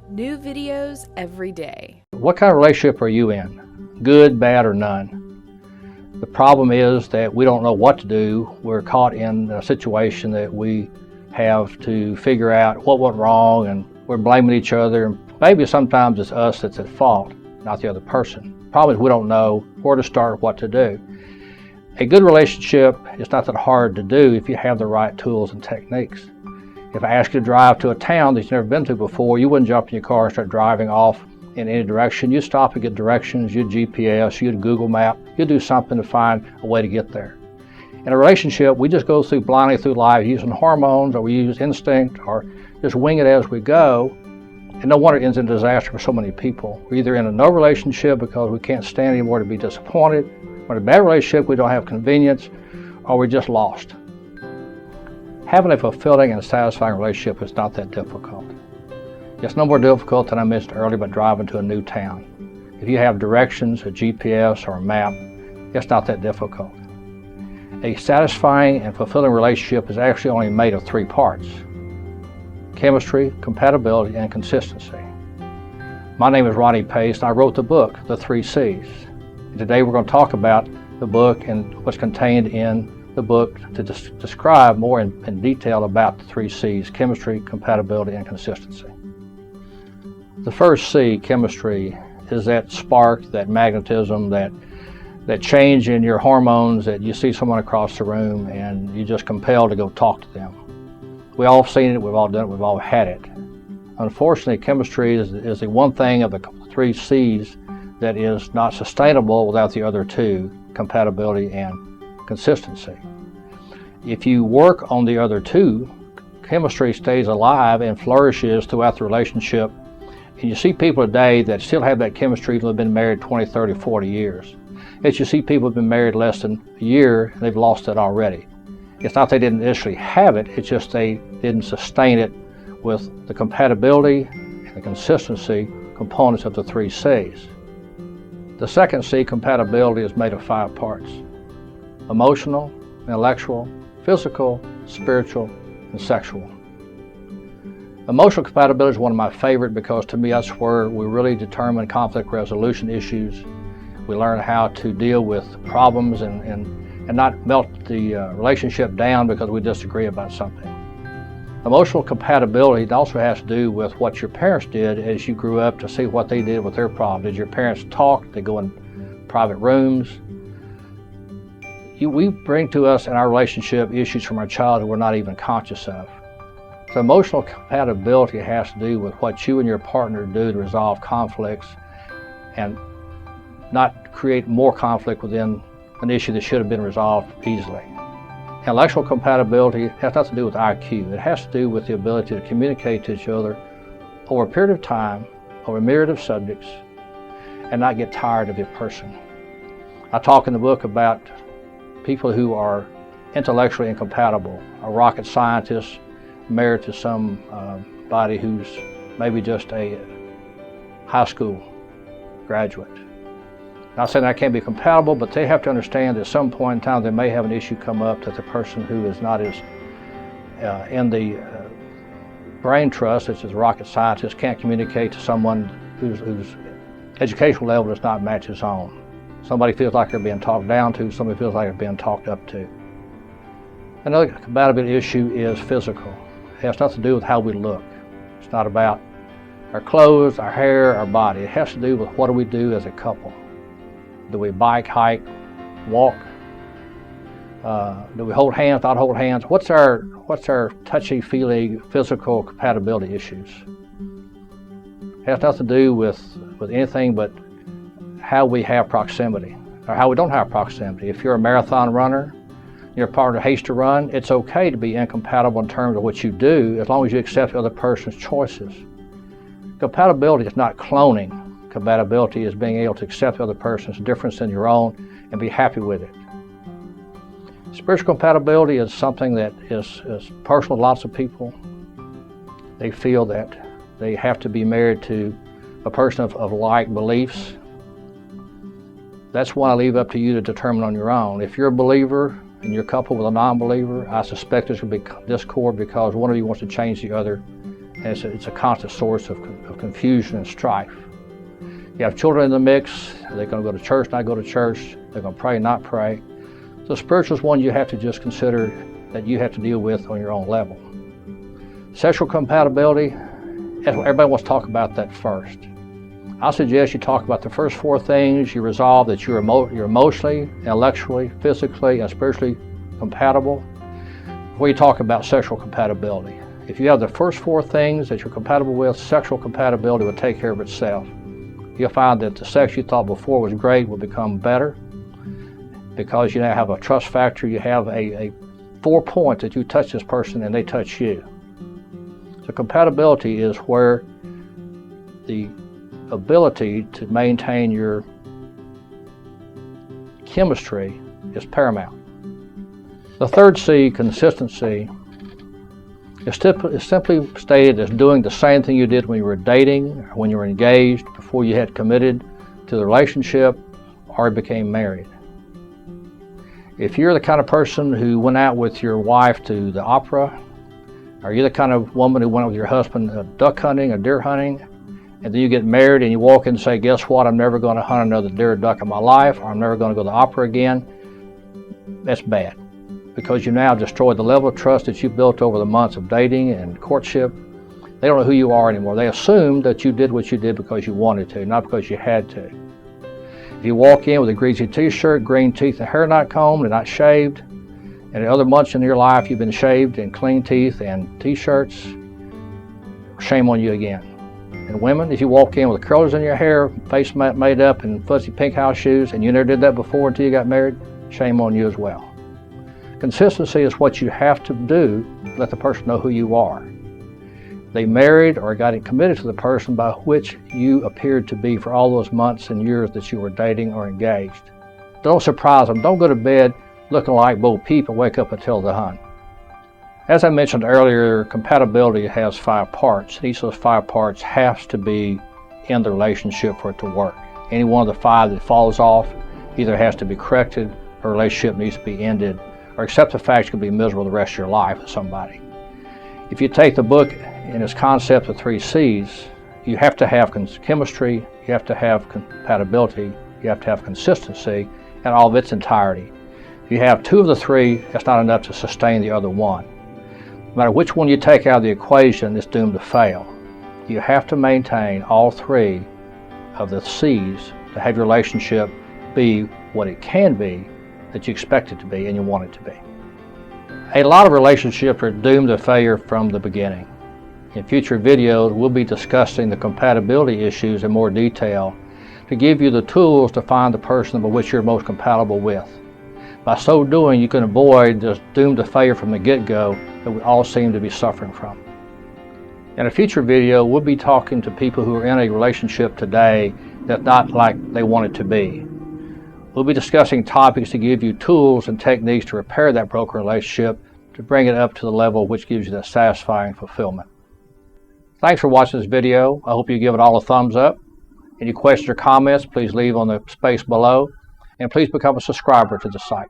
New videos every day. What kind of relationship are you in? Good, bad, or none? The problem is that we don't know what to do. We're caught in a situation that we have to figure out what went wrong, and we're blaming each other. And maybe sometimes it's us that's at fault, not the other person. The problem is we don't know where to start, what to do. A good relationship is not that hard to do if you have the right tools and techniques. If I ask you to drive to a town that you've never been to before, you wouldn't jump in your car and start driving off in any direction. You'd stop and get directions, you'd GPS, you'd Google Map, you'd do something to find a way to get there. In a relationship, we just go blindly through life using hormones, or we use instinct, or just wing it as we go. And no wonder it ends in disaster for so many people. We're either in a no relationship because we can't stand anymore to be disappointed, or in a bad relationship we don't have convenience, or we're just lost. Having a fulfilling and satisfying relationship is not that difficult. It's no more difficult than I mentioned earlier about driving to a new town. If you have directions, a GPS, or a map, it's not that difficult. A satisfying and fulfilling relationship is actually only made of three parts: chemistry, compatibility, and consistency. My name is Ronnie Pace, and I wrote the book, The 3 C's. And today we're going to talk about the book and what's contained in the book to describe more in detail about the 3 C's: chemistry, compatibility, and consistency. The first C, chemistry, is that spark, that magnetism, that change in your hormones that you see someone across the room and you're just compelled to go talk to them. We've all seen it, we've all done it, we've all had it. Unfortunately, chemistry is the one thing of the 3 C's that is not sustainable without the other two, compatibility and consistency. If you work on the other two, chemistry stays alive and flourishes throughout the relationship. And you see people today that still have that chemistry that have been married 20, 30, 40 years. Yet you see people who have been married less than a year and they've lost it already. It's not they didn't initially have it, it's just they didn't sustain it with the compatibility and the consistency components of the 3 C's. The second C, compatibility, is made of 5 parts: emotional, intellectual, physical, spiritual, and sexual. Emotional compatibility is one of my favorite because to me that's where we really determine conflict resolution issues. We learn how to deal with problems and not melt the relationship down because we disagree about something. Emotional compatibility also has to do with what your parents did as you grew up, to see what they did with their problems. Did your parents talk? Did they go in private rooms? We bring to us in our relationship issues from our childhood we're not even conscious of. So emotional compatibility has to do with what you and your partner do to resolve conflicts and not create more conflict within an issue that should have been resolved easily. Intellectual compatibility has nothing to do with IQ. It has to do with the ability to communicate to each other over a period of time, over a myriad of subjects, and not get tired of the person. I talk in the book about people who are intellectually incompatible, a rocket scientist married to somebody who's maybe just a high school graduate. Not saying that can't be compatible, but they have to understand that at some point in time they may have an issue come up that the person who is not as in the brain trust, such as a rocket scientist, can't communicate to someone whose educational level does not match his own. Somebody feels like they're being talked down to, somebody feels like they're being talked up to. Another compatibility issue is physical. It has nothing to do with how we look. It's not about our clothes, our hair, our body. It has to do with what do we do as a couple. Do we bike, hike, walk? Do we hold hands, not hold hands? What's our touchy-feely physical compatibility issues? It has nothing to do with anything but how we have proximity or how we don't have proximity. If you're a marathon runner, your partner hates to run, it's okay to be incompatible in terms of what you do as long as you accept the other person's choices. Compatibility is not cloning. Compatibility is being able to accept the other person's difference in your own and be happy with it. Spiritual compatibility is something that is personal to lots of people. They feel that they have to be married to a person of like beliefs. That's one I leave up to you to determine on your own. If you're a believer and you're coupled with a non-believer, I suspect there's going to be discord because one of you wants to change the other and it's a constant source of confusion and strife. You have children in the mix. They're going to go to church, not go to church. They're going to pray, not pray. So spiritual is one you have to just consider that you have to deal with on your own level. Sexual compatibility, everybody wants to talk about that first. I suggest you talk about the first 4 things you resolve that you're emotionally, intellectually, physically, and spiritually compatible before you talk about sexual compatibility. If you have the first 4 things that you're compatible with, sexual compatibility will take care of itself. You'll find that the sex you thought before was great will become better because you now have a trust factor. You have a 4 points that you touch this person and they touch you. So compatibility is where the ability to maintain your chemistry is paramount. The third C, consistency, is simply stated as doing the same thing you did when you were dating, or when you were engaged, before you had committed to the relationship or became married. If you're the kind of person who went out with your wife to the opera, or you're the kind of woman who went with your husband duck hunting or deer hunting, and then you get married and you walk in and say, guess what, I'm never going to hunt another deer or duck in my life, or I'm never going to go to the opera again, that's bad. Because you now destroyed the level of trust that you built over the months of dating and courtship. They don't know who you are anymore. They assume that you did what you did because you wanted to, not because you had to. If you walk in with a greasy t-shirt, green teeth, and hair not combed and not shaved, and in other months in your life you've been shaved and clean teeth and t-shirts, shame on you again. And women, if you walk in with curlers in your hair, face made up, and fuzzy pink house shoes, and you never did that before until you got married, shame on you as well. Consistency is what you have to do to let the person know who you are. They married or got committed to the person by which you appeared to be for all those months and years that you were dating or engaged. Don't surprise them. Don't go to bed looking like Bo Peep and wake up and tell the hunt. As I mentioned earlier, compatibility has 5 parts. Each of those 5 parts has to be in the relationship for it to work. Any one of the 5 that falls off either has to be corrected, or a relationship needs to be ended, or accept the fact you can be miserable the rest of your life with somebody. If you take the book in its concept of 3 C's, you have to have chemistry, you have to have compatibility, you have to have consistency, and all of its entirety. If you have 2 of the 3, that's not enough to sustain the other one. No matter which one you take out of the equation, it's doomed to fail. You have to maintain all 3 of the C's to have your relationship be what it can be, that you expect it to be and you want it to be. A lot of relationships are doomed to failure from the beginning. In future videos, we'll be discussing the compatibility issues in more detail to give you the tools to find the person by which you're most compatible with. By so doing, you can avoid this doomed to failure from the get-go that we all seem to be suffering from. In a future video, we'll be talking to people who are in a relationship today that's not like they want it to be. We'll be discussing topics to give you tools and techniques to repair that broken relationship, to bring it up to the level which gives you that satisfying fulfillment. Thanks for watching this video. I hope you give it all a thumbs up. Any questions or comments, please leave on the space below. And please become a subscriber to the site.